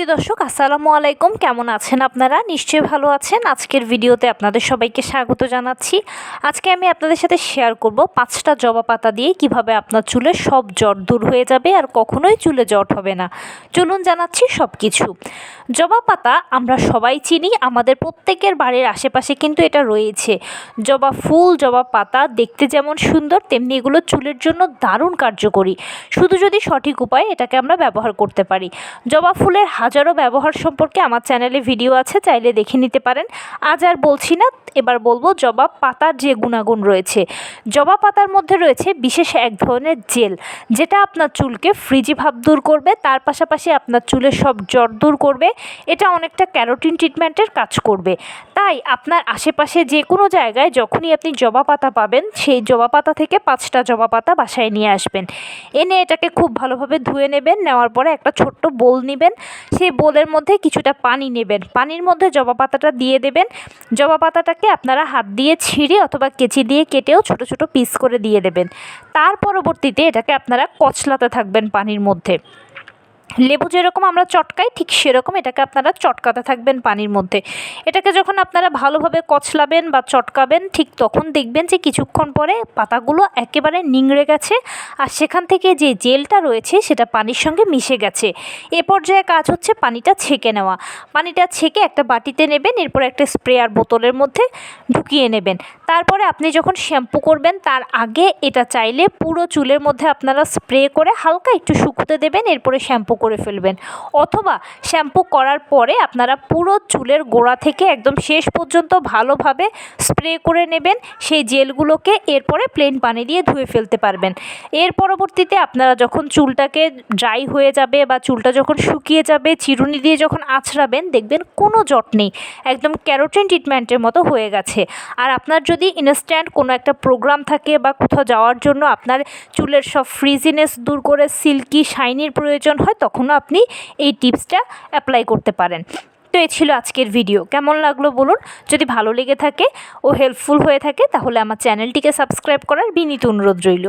সুপ্রিয় দর্শক আসসালামু আলাইকুম, কেমন আছেন আপনারা? নিশ্চয়ই ভালো আছেন। আজকের ভিডিওতে আপনাদের সবাইকে স্বাগত জানাচ্ছি। আজকে আমি আপনাদের সাথে শেয়ার করব 5টা জবা পাতা দিয়ে কিভাবে আপনার চুলের সব জট দূর হয়ে যাবে আর কখনোই চুলে জট হবে না। চলুন জানাচ্ছি সব কিছু। জবা পাতা আমরা সবাই চিনি, আমাদের প্রত্যেকের বাড়ির আশেপাশে কিন্তু এটা রয়েছে। জবা ফুল, জবা পাতা দেখতে যেমন সুন্দর, তেমনি এগুলো চুলের জন্য দারুণ কার্যকরী, শুধু যদি সঠিক উপায়ে এটাকে আমরা ব্যবহার করতে পারি। জবা ফুলের হাজারো ব্যবহার সম্পর্কে আমার চ্যানেলে ভিডিও আছে, চাইলে দেখে নিতে পারেন। আজ আর বলছি না, এবার বলবো জবা পাতার যে গুণাগুণ রয়েছে। জবা পাতার মধ্যে রয়েছে বিশেষ এক ধরনের জেল, যেটা আপনার চুলকে ফ্রিজি ভাব দূর করবে, তার পাশাপাশি আপনার চুলের সব জট দূর করবে। এটা অনেকটা ক্যারোটিন ট্রিটমেন্টের কাজ করবে। তাই আপনার আশেপাশে যে কোনো জায়গায় যখনই আপনি জবা পাতা পাবেন, সেই জবা পাতা থেকে 5টা জবা পাতা বাসায় নিয়ে আসবেন। এনে এটাকে খুব ভালোভাবে ধুয়ে নেবেন। নেওয়ার পরে একটা ছোট্ট বোল নেবেন, সেই বোলের মধ্যে কিছুটা পানি নেবেন, পানির মধ্যে জবা পাতাটা দিয়ে দেবেন। জবা পাতাটাকে আপনারা হাত দিয়ে ছিঁড়ে অথবা কেচি দিয়ে কেটেও ছোট ছোট পিস করে দিয়ে দেবেন। তার পরবর্তীতে এটাকে আপনারা কচলাতে থাকবেন পানির মধ্যে। লেবু যেরকম আমরা চটকাই, ঠিক সেরকম এটাকে আপনারা চটকাতে থাকবেন পানির মধ্যে। এটাকে যখন আপনারা ভালোভাবে কচলাবেন বা চটকাবেন, ঠিক তখন দেখবেন যে কিছুক্ষণ পরে পাতাগুলো একেবারে নিংড়ে গেছে, আর সেখান থেকে যে জেলটা রয়েছে সেটা পানির সঙ্গে মিশে গেছে। এ পর্যায়ে কাজ হচ্ছে পানিটা ছেঁকে নেওয়া। পানিটা ছেঁকে একটা বাটিতে নেবেন, এরপর একটা স্প্রেয়ার বোতলের মধ্যে ঢুকিয়ে নেবেন। তারপরে আপনি যখন শ্যাম্পু করবেন তার আগে এটা চাইলে পুরো চুলের মধ্যে আপনারা স্প্রে করে হালকা একটু শুকোতে দেবেন, এরপরে শ্যাম্পু করে ফেলবেন। অথবা শ্যাম্পু করার পরে আপনারা পুরো চুলের গোড়া থেকে একদম শেষ পর্যন্ত ভালোভাবে স্প্রে করে নেবেন সেই জেলগুলোকে, এরপরে প্লেন পানি দিয়ে ধুয়ে ফেলতে পারবেন। এর পরবর্তীতে আপনারা যখন চুলটাকে ড্রাই হয়ে যাবে বা চুলটা যখন শুকিয়ে যাবে, চিরুনি দিয়ে যখন আঁচড়াবেন, দেখবেন কোনো জট নেই, একদম ক্যারোটিন ট্রিটমেন্টের মতো হয়ে গেছে। আর আপনার যদি ইনস্ট্যান্ট কোনো একটা প্রোগ্রাম থাকে বা কোথাও যাওয়ার জন্য আপনার চুলের সব ফ্রিজিনেস দূর করে সিল্কি শাইনির প্রয়োজন হয়, তখনও আপনি এই টিপসটা অ্যাপ্লাই করতে পারেন। তো এই ছিল আজকের ভিডিও। কেমন লাগলো বলুন। যদি ভালো লেগে থাকে ও হেল্পফুল হয়ে থাকে তাহলে আমার চ্যানেলটিকে সাবস্ক্রাইব করার বিনীত অনুরোধ রইল।